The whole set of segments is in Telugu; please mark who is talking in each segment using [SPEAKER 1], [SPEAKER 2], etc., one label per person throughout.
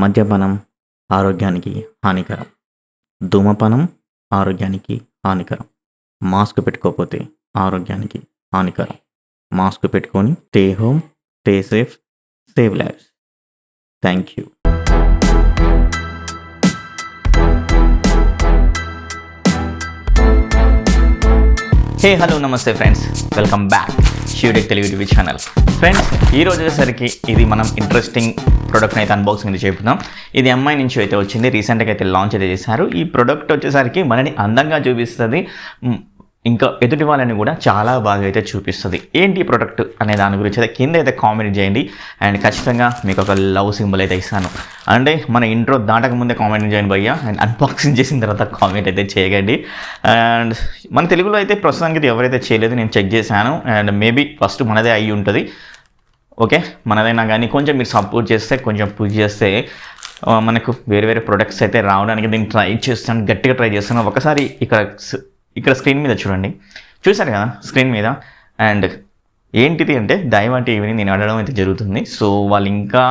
[SPEAKER 1] మద్యపానం ఆరోగ్యానికి హానికరం. ధూమపానం ఆరోగ్యానికి హానికరం. మాస్క్ పెట్టుకోకపోతే ఆరోగ్యానికి హానికరం. మాస్క్ పెట్టుకొని stay home, stay safe, save lives. Thank you.
[SPEAKER 2] Hello నమస్తే friends, welcome back Shivatech Telugu YouTube channel. Friends, ఈ రోజు వచ్చేసరికి ఇది మనం ఇంట్రెస్టింగ్ ప్రోడక్ట్ని అయితే అన్బాక్సింగ్ అయితే చెప్తున్నాం. ఇది ఎంఐ నుంచి అయితే వచ్చింది, రీసెంట్గా అయితే లాంచ్ అయితే చేశారు. ఈ ప్రోడక్ట్ వచ్చేసరికి మనని అందంగా చూపిస్తుంది, ఇంకా ఎదుటి వాళ్ళని కూడా చాలా బాగా అయితే చూపిస్తుంది. ఏంటి ప్రోడక్ట్ అనే దాని గురించి అయితే కింద అయితే కామెంట్ చేయండి. అండ్ ఖచ్చితంగా మీకు ఒక లవ్ సింబల్ అయితే ఇస్తాను. అంటే మన ఇంట్రో దాటక ముందే కామెంట్ చేయండి భయ్యా, అండ్ అన్బాక్సింగ్ చేసిన తర్వాత కామెంట్ అయితే చేయకండి. అండ్ మన తెలుగులో అయితే ప్రస్తుతానికి ఎవరైతే చేయలేదు, నేను చెక్ చేశాను. అండ్ మేబీ ఫస్ట్ మనదే అయ్యి ఉంటుంది. ఓకే, మనదైనా కానీ కొంచెం మీరు సపోర్ట్ చేస్తే, కొంచెం పుష్ చేస్తే మనకు వేరే వేరే ప్రొడక్ట్స్ అయితే రావడానికి నేను ట్రై చేస్తాను, గట్టిగా ట్రై చేస్తాను. ఒకసారి ఇక్కడ స్క్రీన్ మీద చూశారు కదా స్క్రీన్ మీద. అండ్ ఏంటిది అంటే దైవ టీవీని నేను అడగడం అయితే జరుగుతుంది. సో వాళ్ళు ఇంకా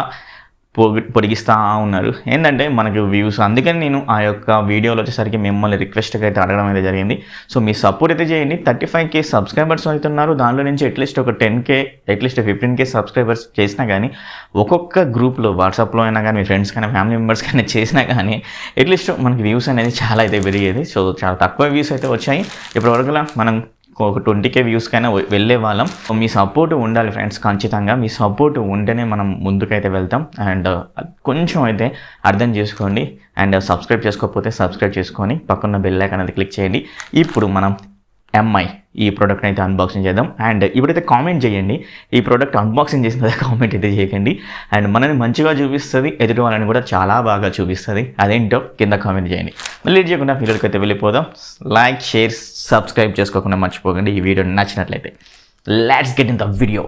[SPEAKER 2] పొడిగిస్తూ ఉన్నారు ఏంటంటే మనకు వ్యూస్. అందుకని నేను ఆ యొక్క వీడియోలో వచ్చేసరికి మిమ్మల్ని రిక్వెస్ట్గా అయితే అడగడం అయితే జరిగింది. సో మీ సపోర్ట్ అయితే చేయండి. 35K సబ్స్క్రైబర్స్ అవుతున్నారు. దానిలో నుంచి అట్లీస్ట్ ఒక 10K, అట్లీస్ట్ 15K సబ్స్క్రైబర్స్ చేసినా కానీ, ఒక్కొక్క గ్రూప్లో వాట్సాప్లో అయినా కానీ, మీ ఫ్రెండ్స్ కానీ, ఫ్యామిలీ మెంబర్స్ కానీ చేసినా కానీ అట్లీస్ట్ మనకి వ్యూస్ అనేది చాలా అయితే పెరిగేది. సో చాలా తక్కువ వ్యూస్ అయితే వచ్చాయి ఇప్పటివరకు. మనం ఒక 20K వ్యూస్కైనా వెళ్ళే వాళ్ళం. మీ సపోర్ట్ ఉండాలి ఫ్రెండ్స్, ఖచ్చితంగా మీ సపోర్ట్ ఉంటేనే మనం ముందుకైతే వెళ్తాం. అండ్ కొంచెం అయితే అర్థం చేసుకోండి. అండ్ సబ్స్క్రైబ్ చేసుకోకపోతే సబ్స్క్రైబ్ చేసుకొని పక్కన బెల్ ఐకాన్ అనేది క్లిక్ చేయండి. ఇప్పుడు మనం ఎంఐ ఈ ప్రోడక్ట్ని అయితే అన్బాక్సింగ్ చేద్దాం. అండ్ ఇప్పుడైతే కామెంట్ చేయండి. ఈ ప్రోడక్ట్ అన్బాక్సింగ్ చేసిన కామెంట్ అయితే చేయకండి. అండ్ మనని మంచిగా చూపిస్తుంది, ఎదుటి వాళ్ళని కూడా చాలా బాగా చూపిస్తుంది. అదేంటో కింద కామెంట్ చేయండి. మళ్ళీ చేయకుండా వీడియోకి అయితే వెళ్ళిపోదాం. లైక్, షేర్, సబ్స్క్రైబ్ చేసుకోకుండా మర్చిపోకండి. ఈ వీడియో నచ్చినట్లయితే let's get in the video.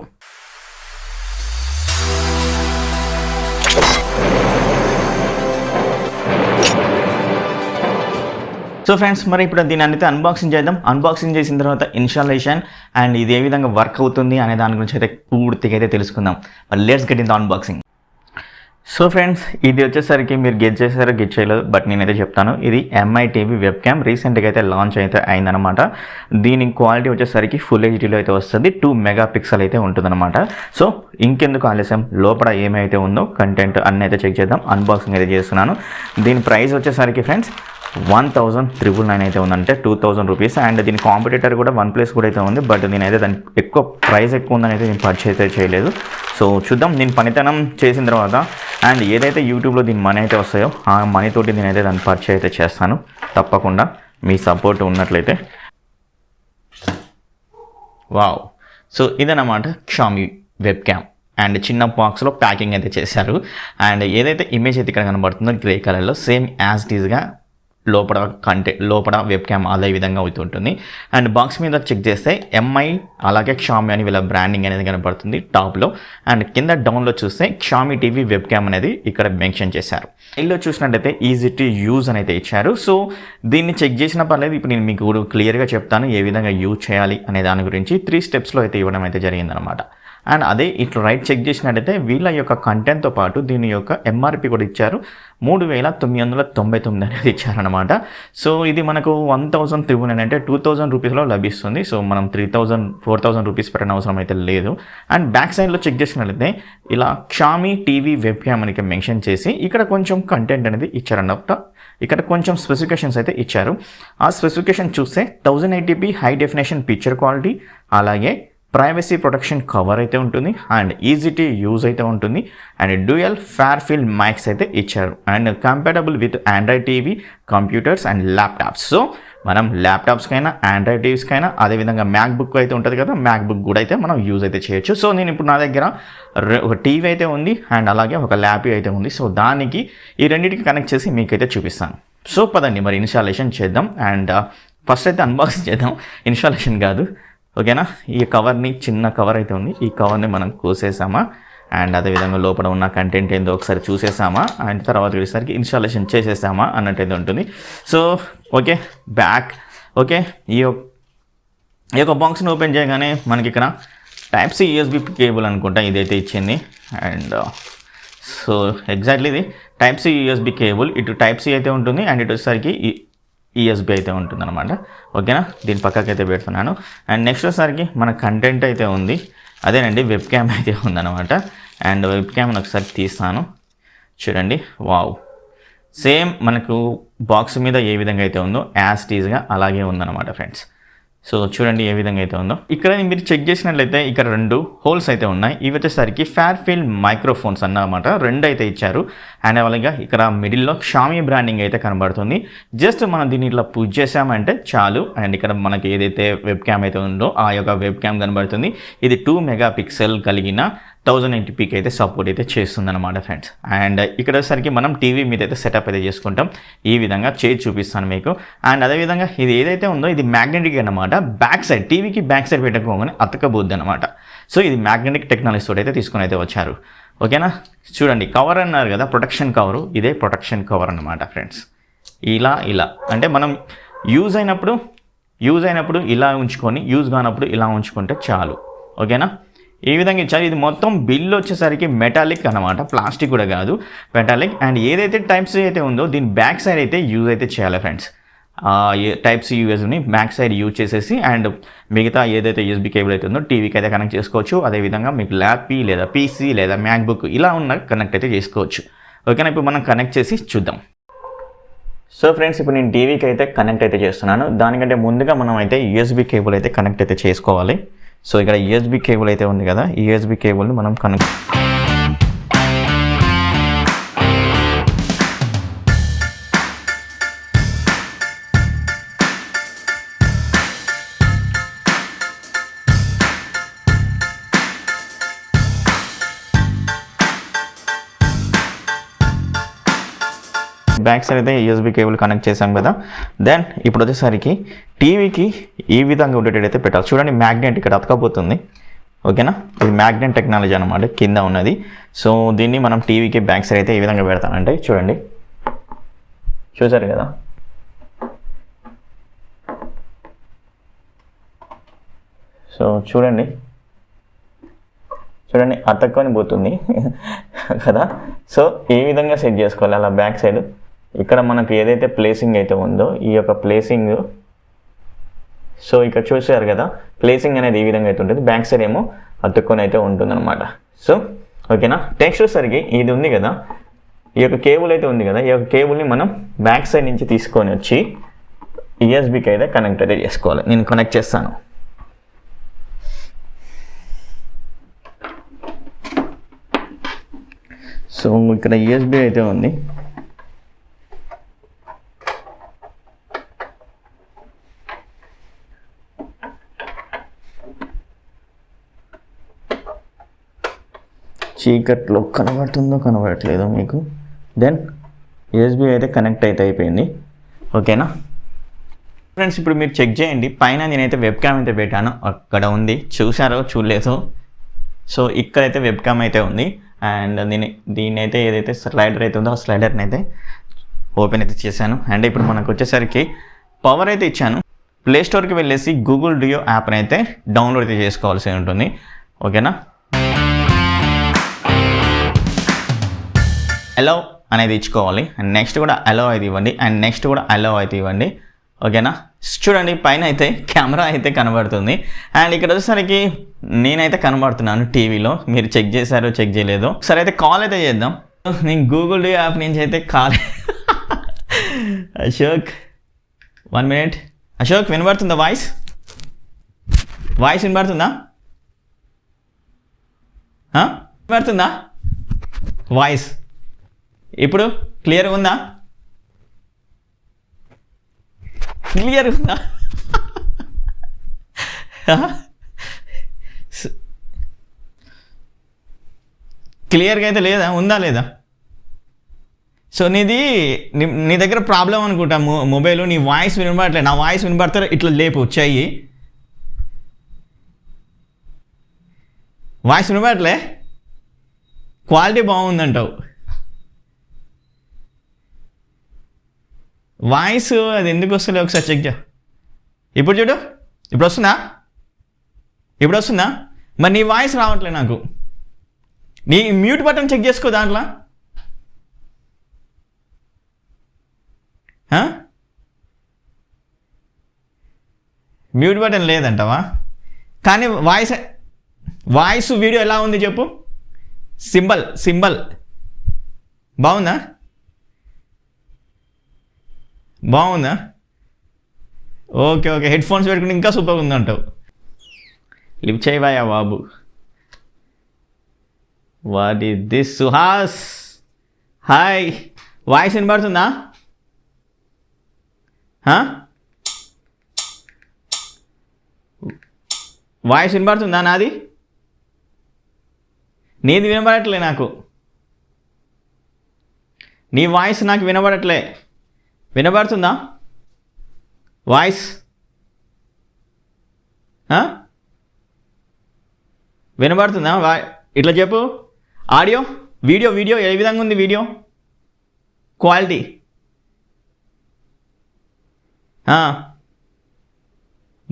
[SPEAKER 2] So friends, మరి ఇప్పుడు దీని అయితే అన్బాక్సింగ్ చేద్దాం. అన్బాక్సింగ్ చేసిన తర్వాత ఇన్స్టాలేషన్ అండ్ ఇది ఏ విధంగా వర్క్ అవుతుంది అనే దాని గురించి అయితే పూర్తిగా అయితే తెలుసుకుందాం. మరి let's get in the unboxing. So friends, ఇది వచ్చేసరికి మీరు గెట్ చేశారో గెట్ చేయలేదు, బట్ నేనైతే చెప్తాను. ఇది ఎంఐ టీవీ వెబ్ క్యామ్ రీసెంట్గా అయితే లాంచ్ అయితే అయిందనమాట. దీని క్వాలిటీ వచ్చేసరికి ఫుల్ హెచ్డీలో అయితే వస్తుంది. 2 మెగాపిక్సెల్ అయితే ఉంటుందన్నమాట. సో ఇంకెందుకు ఆలస్యం, లోపల ఏమైతే ఉందో కంటెంట్ అన్నీ అయితే చెక్ చేద్దాం. అన్బాక్సింగ్ అయితే చేస్తున్నాను. దీని ప్రైస్ వచ్చేసరికి ఫ్రెండ్స్ 1,999 అయితే ఉందంటే 2,000 రూపీస్. అండ్ దీని కాంపిటేటర్ కూడా OnePlus కూడా అయితే ఉంది, బట్ నేనైతే దాని ఎక్కువ ప్రైస్ ఎక్కువ ఉందని అయితే నేను పర్చేస్ అయితే చేయలేదు. సో చూద్దాం దీని పనితనం చేసిన తర్వాత. అండ్ ఏదైతే యూట్యూబ్లో దీని మనీ అయితే వస్తాయో ఆ మనీతోటి నేనైతే దాన్ని పర్చేస్ అయితే చేస్తాను తప్పకుండా, మీ సపోర్ట్ ఉన్నట్లయితే. వావ్, సో ఇదన్నమాట Xiaomi వెబ్ క్యామ్. అండ్ చిన్న బాక్స్లో ప్యాకింగ్ అయితే చేశారు. అండ్ ఏదైతే ఇమేజ్ అయితే ఇక్కడ కనబడుతుందో గ్రే కలర్లో, సేమ్ యాజ్ ఇట్ ఈజ్గా లోపల వెబ్ క్యామ్ అదే విధంగా అవుతుంటుంది. అండ్ బాక్స్ మీద చెక్ చేస్తే ఎంఐ అలాగే Xiaomi అని వీళ్ళ బ్రాండింగ్ అనేది కనబడుతుంది టాప్లో. అండ్ కింద డౌన్లో చూస్తే Xiaomi టీవీ వెబ్ క్యామ్ అనేది ఇక్కడ మెన్షన్ చేశారు. ఇల్లు చూసినట్టయితే ఈజీ టు యూజ్ అని అయితే ఇచ్చారు. సో దీన్ని చెక్ చేసిన పర్లేదు, ఇప్పుడు నేను మీకు క్లియర్గా చెప్తాను ఏ విధంగా యూజ్ చేయాలి అనే దాని గురించి. 3 స్టెప్స్లో అయితే ఇవ్వడం అయితే జరిగిందనమాట. అండ్ అదే ఇట్లా రైట్ చెక్ చేసినట్టయితే వీళ్ళ యొక్క కంటెంట్తో పాటు దీని యొక్క ఎంఆర్పి కూడా ఇచ్చారు. 3,999 అనేది ఇచ్చారనమాట. సో ఇది మనకు 1,399 అంటే 2,000 రూపీస్లో లభిస్తుంది. సో మనం 3,000, 4,000 రూపీస్ పెట్టిన అవసరం అయితే లేదు. అండ్ బ్యాక్ సైడ్లో చెక్ చేసినట్లయితే ఇలా Xiaomi టీవీ వెబ్ క్యామ్ అని మెన్షన్ చేసి ఇక్కడ కొంచెం కంటెంట్ అనేది ఇచ్చారన్నమాట. ఇక్కడ కొంచెం స్పెసిఫికేషన్స్ అయితే ఇచ్చారు. ఆ స్పెసిఫికేషన్ చూస్తే 1080p high definition picture quality, అలాగే ప్రైవసీ ప్రొటెక్షన్ కవర్ అయితే ఉంటుంది. అండ్ ఈజీ టు యూజ్ అయితే ఉంటుంది. And dual fair field mics అయితే ఇచ్చారు. And compatible with Android TV, computers and laptops. So మనం ల్యాప్టాప్స్కైనా, ఆండ్రాయిడ్ టీవీస్కైనా, అదేవిధంగా మ్యాక్బుక్ అయితే ఉంటుంది కదా, మ్యాక్బుక్ కూడా అయితే మనం యూజ్ అయితే చేయొచ్చు. సో నేను ఇప్పుడు నా దగ్గర ఒక టీవీ అయితే ఉంది అండ్ అలాగే ఒక ల్యాప్ అయితే ఉంది. సో దానికి ఈ రెండింటికి కనెక్ట్ చేసి మీకైతే చూపిస్తాను. సో పదండి మరి ఇన్స్టాలేషన్ చేద్దాం. అండ్ ఫస్ట్ అయితే అన్బాక్సింగ్ చేద్దాం, ఇన్స్టాలేషన్ కాదు. ఓకేనా, ఈ కవర్ని, చిన్న కవర్ అయితే ఉంది, ఈ కవర్ని మనం కోసేసామా అండ్ అదేవిధంగా లోపల ఉన్న కంటెంట్ ఏందో ఒకసారి చూసేసామా అండ్ తర్వాత వచ్చేసరికి ఇన్స్టాలేషన్ చేసేసామా అన్నట్టు అయితే ఉంటుంది. So okay, back okay. ఈ యొక్క బాక్స్ని ఓపెన్ చేయగానే మనకి ఇక్కడ టైప్ సి USB కేబుల్ అనుకుంటా ఇదైతే ఇచ్చింది. అండ్ సో ఎగ్జాక్ట్లీ ఇది టైప్ సి యూఎస్బి కేబుల్, ఇటు టైప్ సి అయితే ఉంటుంది అండ్ ఇటు వచ్చేసరికి యూఎస్బి అయితే ఉంటుంది అనమాట. ఓకేనా, దీని పక్కకి అయితే పెడుతున్నాను. అండ్ నెక్స్ట్ వచ్చేసరికి మన కంటెంట్ అయితే ఉంది, అదేనండి వెబ్ క్యామ్ అయితే ఉందన్నమాట. అండ్ వెబ్ క్యామ్ని ఒకసారి తీస్తాను, చూడండి. వావ్, సేమ్ మనకు బాక్స్ మీద ఏ విధంగా అయితే ఉందో యాజ్ టీజ్గా అలాగే ఉందన్నమాట ఫ్రెండ్స్. సో చూడండి ఏ విధంగా అయితే ఉందో. ఇక్కడ మీరు చెక్ చేసినట్లయితే ఇక్కడ 2 హోల్స్ అయితే ఉన్నాయి. ఇవి వచ్చేసరికి ఫేర్ఫీల్డ్ మైక్రోఫోన్స్ అన్నమాట, 2 అయితే ఇచ్చారు. అండ్ అలాగే ఇక్కడ మిడిల్లో షామీ బ్రాండింగ్ అయితే కనబడుతుంది. జస్ట్ మనం దీన్ని ఇట్లా పుష్ చేసామంటే చాలు. అండ్ ఇక్కడ మనకి ఏదైతే వెబ్ క్యామ్ అయితే ఉందో ఆ యొక్క వెబ్ క్యామ్ కనబడుతుంది. ఇది 2 మెగాపిక్సెల్ కలిగిన 1080pకి అయితే సపోర్ట్ అయితే చేస్తుంది అనమాట ఫ్రెండ్స్. అండ్ ఇక్కడ వచ్చేసరికి మనం టీవీ మీద అయితే సెటప్ అయితే చేసుకుంటాం. ఈ విధంగా చేసి చూపిస్తాను మీకు. అండ్ అదేవిధంగా ఇది ఏదైతే ఉందో ఇది మ్యాగ్నెటిక్ అనమాట. బ్యాక్ సైడ్ టీవీకి బ్యాక్ సైడ్ పెట్టుకోగానే అతకబోద్ది అనమాట. సో ఇది మ్యాగ్నెటిక్ టెక్నాలజీ తోటి అయితే తీసుకొని అయితే వచ్చారు. ఓకేనా, చూడండి కవర్ అన్నారు కదా, ప్రొటెక్షన్ కవరు, ఇదే ప్రొటెక్షన్ కవర్ అనమాట ఫ్రెండ్స్. ఇలా అంటే మనం యూజ్ అయినప్పుడు ఇలా ఉంచుకొని, యూజ్ కానప్పుడు ఇలా ఉంచుకుంటే చాలు. ఓకేనా, ఈ విధంగా ఇచ్చారు. ఇది మొత్తం బిల్ వచ్చేసరికి మెటాలిక్ అనమాట, ప్లాస్టిక్ కూడా కాదు, మెటాలిక్. అండ్ ఏదైతే టైప్ సి అయితే ఉందో దీని బ్యాక్ సైడ్ అయితే యూజ్ అయితే చేయాలి ఫ్రెండ్స్. టైప్ సి యూఎస్ని బ్యాక్ సైడ్ యూజ్ చేసేసి అండ్ మిగతా ఏదైతే యూఎస్బీ కేబుల్ అయితే ఉందో టీవీకి అయితే కనెక్ట్ చేసుకోవచ్చు. అదేవిధంగా మీకు ల్యాపీ లేదా పీసీ లేదా మ్యాక్బుక్ ఇలా ఉన్న కనెక్ట్ అయితే చేసుకోవచ్చు. ఓకేనా, ఇప్పుడు మనం కనెక్ట్ చేసి చూద్దాం. సో ఫ్రెండ్స్, ఇప్పుడు నేను టీవీకి అయితే కనెక్ట్ అయితే చేస్తున్నాను. దానికంటే ముందుగా మనం అయితే యూఎస్బీ కేబుల్ అయితే కనెక్ట్ అయితే చేసుకోవాలి. సో ఇక్కడ యూఎస్బీ కేబుల్ అయితే ఉంది కదా, ఈ యూఎస్బీ కేబుల్ని మనం కనెక్ట్ బ్యాక్ సైడ్ అయితే యూఎస్బీ కేబుల్ కనెక్ట్ చేసాం కదా. దెన్ ఇప్పుడు వచ్చేసరికి టీవీకి ఈ విధంగా ఉండేటైతే పెట్టాలి. చూడండి మ్యాగ్నెట్ ఇక్కడ అతకపోతుంది. ఓకేనా, ఇది మ్యాగ్నెట్ టెక్నాలజీ అనమాట, కింద ఉన్నది. సో దీన్ని మనం టీవీకి బ్యాక్ సైడ్ అయితే ఈ విధంగా పెడతానంటే చూడండి, చూసారు కదా. సో చూడండి అతక్కొని పోతుంది కదా. సో ఏ విధంగా సెట్ చేసుకోవాలి అలా బ్యాక్ సైడ్. ఇక్కడ మనకు ఏదైతే ప్లేసింగ్ అయితే ఉందో ఈ యొక్క ప్లేసింగ్, సో ఇక్కడ చూసారు కదా, ప్లేసింగ్ అనేది ఈ విధంగా అయితే ఉంటుంది. బ్యాక్ సైడ్ ఏమో అతుక్కొని అయితే ఉంటుంది అనమాట. సో ఓకేనా, నెక్స్ట్ వచ్చేసరికి ఇది ఉంది కదా, ఈ యొక్క కేబుల్ అయితే ఉంది కదా, ఈ యొక్క కేబుల్ని మనం బ్యాక్ సైడ్ నుంచి తీసుకొని వచ్చి యూఎస్బీకి అయితే కనెక్ట్ అయితే చేసుకోవాలి. నేను కనెక్ట్ చేస్తాను. సో ఇక్కడ యూఎస్బీ అయితే ఉంది. చీకట్లో కనబడుతుందో కనబడట్లేదో మీకు. దెన్ యూఎస్బీ అయితే కనెక్ట్ అయితే అయిపోయింది. ఓకేనా ఫ్రెండ్స్, ఇప్పుడు మీరు చెక్ చేయండి. పైన నేనైతే వెబ్ క్యామ్ అయితే పెట్టాను, అక్కడ ఉంది, చూసారో చూడలేదో. సో ఇక్కడైతే వెబ్ క్యామ్ అయితే ఉంది. అండ్ దీన్ని అయితే ఏదైతే స్లైడర్ అయితే ఉందో ఆ స్లైడర్ని అయితే ఓపెన్ అయితే చేశాను. అండ్ ఇప్పుడు మనకు వచ్చేసరికి పవర్ అయితే ఇచ్చాను. ప్లే స్టోర్కి వెళ్ళేసి గూగుల్ డియో యాప్ని అయితే డౌన్లోడ్ అయితే చేసుకోవాల్సి ఉంటుంది. ఓకేనా, అలో అనేది ఇచ్చుకోవాలి. అండ్ నెక్స్ట్ కూడా అలో అయితే ఇవ్వండి, అండ్ నెక్స్ట్ కూడా అలో అయితే ఇవ్వండి. ఓకేనా, చూడండి పైన అయితే కెమెరా అయితే కనబడుతుంది. అండ్ ఇక్కడ వచ్చేసరికి నేనైతే కనబడుతున్నాను టీవీలో. మీరు చెక్ చేశారో చెక్ చేయలేదో సరే అయితే కాల్ అయితే చేద్దాం. నేను గూగుల్ యాప్ నుంచి అయితే కాల్. అశోక్ 1 minute. అశోక్ వినబడుతుందా? వాయిస్ వినబడుతుందా? వినబడుతుందా వాయిస్? ఇప్పుడు క్లియర్గా ఉందా? క్లియర్గా అయితే లేదా? ఉందా లేదా? సో నీ దగ్గర ప్రాబ్లం అనుకుంటా మొబైల్. నీ వాయిస్ వినబడట్లేదు. నా వాయిస్ వినబడతారు ఇట్లా లేపు చెయ్యి. వాయిస్ వినబడట్లే, క్వాలిటీ బాగుందంటావు. వాయిస్ అది ఎందుకు వస్తలే ఒకసారి చెక్ చే. ఇప్పుడు చూడు, ఇప్పుడు వస్తుందా? మరి నీ వాయిస్ రావట్లే నాకు. నీ మ్యూట్ బటన్ చెక్ చేసుకో దాంట్లో. మ్యూట్ బటన్ లేదంటవా? కానీ వాయిస్ వీడియో ఎలా ఉంది చెప్పు. సింబల్ బాగుందా? ఓకే హెడ్ ఫోన్స్ పెట్టుకుంటే ఇంకా సూపర్గా ఉందంటావు. లిఫ్ట్ చేయవా బాబు. What is this? Suhas hi, voice వినబడుతుందా? వాయిస్ వినబడుతుందా నాది? నీది వినబడట్లే నాకు. నీ వాయిస్ నాకు వినబడట్లే. వినబడుతుందా వాయిస్? వినబడుతుందా? ఇట్లా చెప్పు. ఆడియో వీడియో ఏ విధంగా ఉంది? వీడియో క్వాలిటీ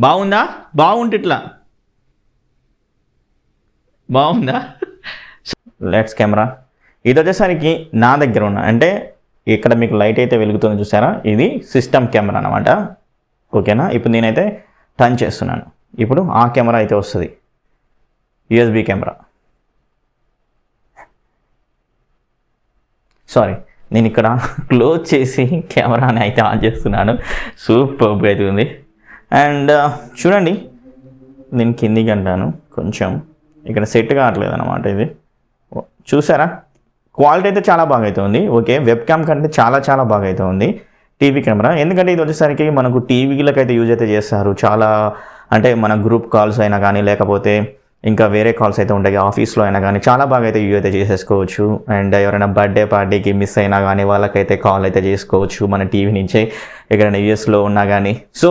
[SPEAKER 2] బాగుందా? బాగుంటే ఇట్లా బాగుందా? Let's camera. ఇది వచ్చేసరికి నా దగ్గర ఉన్న, అంటే ఇక్కడ మీకు లైట్ అయితే వెలుగుతుంది చూసారా, ఇది సిస్టమ్ కెమెరా అనమాట. ఓకేనా? ఇప్పుడు నేనైతే టర్న్ చేస్తున్నాను. ఇప్పుడు ఆ కెమెరా అయితే వస్తుంది, యూఎస్బి కెమెరా. సారీ, నేను ఇక్కడ క్లోజ్ చేసి కెమెరాని అయితే ఆన్ చేస్తున్నాను. సూపర్గా అయితే ఉంది. అండ్ చూడండి, నేను కిందికి అంటాను కొంచెం, ఇక్కడ సెట్ కావట్లేదు అనమాట. ఇది చూసారా, క్వాలిటీ అయితే చాలా బాగా అయితే ఉంది. ఓకే, వెబ్ క్యామ్ కంటే చాలా బాగా అయితే ఉంది టీవీ కెమెరా. ఎందుకంటే ఇది వచ్చేసరికి మనకు టీవీలకు అయితే యూజ్ అయితే చేస్తారు చాలా. అంటే మన గ్రూప్ కాల్స్ అయినా కానీ, లేకపోతే ఇంకా వేరే కాల్స్ అయితే ఉంటాయి ఆఫీస్లో అయినా కానీ, చాలా బాగా అయితే యూజ్ అయితే చేసేసుకోవచ్చు. అండ్ ఎవరైనా బర్త్డే పార్టీకి మిస్ అయినా కానీ వాళ్ళకైతే కాల్ అయితే చేసుకోవచ్చు మన టీవీ నుంచే, ఎక్కడైనా యూఎస్లో ఉన్నా కానీ. సో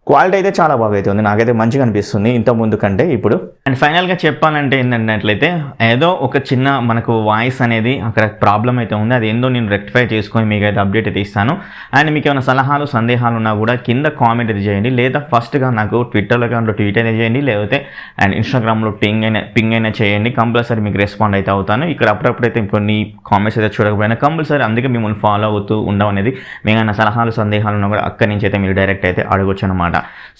[SPEAKER 2] క్వాలిటీ అయితే చాలా బాగా అయితే ఉంది, నాకైతే మంచిగా అనిపిస్తుంది ఇంత ముందు కంటే ఇప్పుడు. అండ్ ఫైనల్గా చెప్పాలంటే ఏంటంటే, ఏదో ఒక చిన్న మనకు వాయిస్ అనేది అక్కడ ప్రాబ్లం అయితే ఉంది. అది ఏందో నేను రెక్టిఫై చేసుకొని మీకు అయితే అప్డేట్ అయితే ఇస్తాను. అండ్ మీకు ఏమైనా సలహాలు సందేహాలు ఉన్నా కూడా కింద కామెంట్ అయితే చేయండి, లేదా ఫస్ట్గా నాకు ట్విట్టర్లో కానీ ట్వీట్ అయితే చేయండి, లేకపోతే అండ్ ఇన్స్టాగ్రామ్లో పింగ్ అయినా చేయండి. కంపల్సరీ మీకు రెస్పాండ్ అయితే అవుతాను. ఇక్కడ అప్పుడప్పుడైతే కొన్ని కామెంట్స్ అయితే చూడకపోయినా కంపల్సరీ అందుకే మిమ్మల్ని ఫాలో అవుతూ ఉండవు అనేది. మీకు ఏమైనా సలహాలు సందేహాలు ఉన్నా కూడా అక్కడి నుంచి అయితే మీరు డైరెక్ట్ అయితే అడగొచ్చు అనమాట.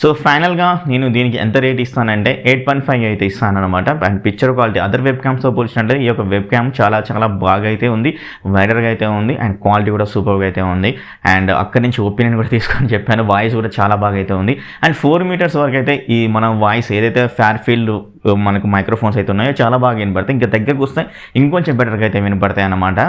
[SPEAKER 2] సో ఫైనల్గా నేను దీనికి ఎంత రేట్ ఇస్తానంటే 8.5 అయితే ఇస్తాను అనమాట. And picture quality other web క్యామ్స్తో పోల్చినట్లయితే ఈ యొక్క వెబ్ క్యామ్ చాలా బాగా అయితే ఉంది, వైడర్గా అయితే ఉంది, అండ్ క్వాలిటీ కూడా సూపర్గా అయితే ఉంది. అండ్ అక్కడి నుంచి ఒపీనియన్ కూడా తీసుకొని చెప్పాను, వాయిస్ కూడా చాలా బాగా అయితే ఉంది. అండ్ 4 మీటర్స్ వరకు అయితే ఈ మన వాయిస్ ఏదైతే ఫేర్ఫీల్డ్ మనకు మైక్రోఫోన్స్ అయితే ఉన్నాయో చాలా బాగా వినపడతాయి. ఇంకా దగ్గరకు వస్తే ఇంకొంచెం బెటర్గా అయితే వినపడతాయి అన్నమాట.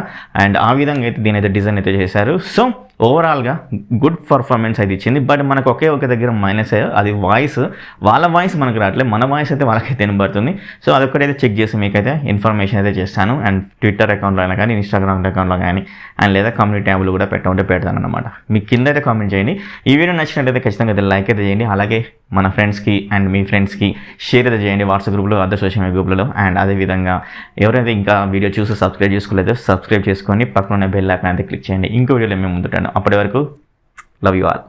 [SPEAKER 2] అండ్ ఆ విధంగా అయితే దీని అయితే డిజైన్ అయితే చేశారు. సో ఓవరాల్గా గుడ్ పర్ఫార్మెన్స్ అయితే ఇచ్చింది. బట్ మనకు ఒకే దగ్గర మైనస్, అది వాయిస్. వాళ్ళ వాయిస్ మనకు రావట్లేదు, మన వాయిస్ అయితే వాళ్ళకైతే వినబడుతుంది. సో అదొక్కటైతే చెక్ చేసి మీకైతే ఇన్ఫర్మేషన్ అయితే చేస్తాను. అండ్ ట్విట్టర్ అకౌంట్లో అయినా కానీ, ఇన్స్టాగ్రామ్ అకౌంట్లో కానీ, అండ్ లేదా కమ్యూనిటీ ట్యాబ్లు కూడా పెడతాను అనమాట. మీకు కింద అయితే కామెంట్ చేయండి. ఈ వీడియో నచ్చినట్లయితే ఖచ్చితంగా అయితే లైక్ అయితే చేయండి. అలాగే మన ఫ్రెండ్స్కి అండ్ మీ ఫ్రెండ్స్కి షేర్ అయితే చేయండి వాట్సాప్ గ్రూప్లో, అదర్ సోషల్ మీడియా గ్రూప్లలో. అండ్ అదేవిధంగా ఎవరైతే ఇంకా వీడియో చూసి సబ్స్క్రైబ్ చేసుకోలేదో సబ్స్క్రైబ్ చేసుకొని పక్కన బెల్ ఐకాన్ అయితే క్లిక్ చేయండి. ఇంకో వీడియోలో మేము ముందుంటాను. అప్పటి వరకు లవ్ యూ ఆల్.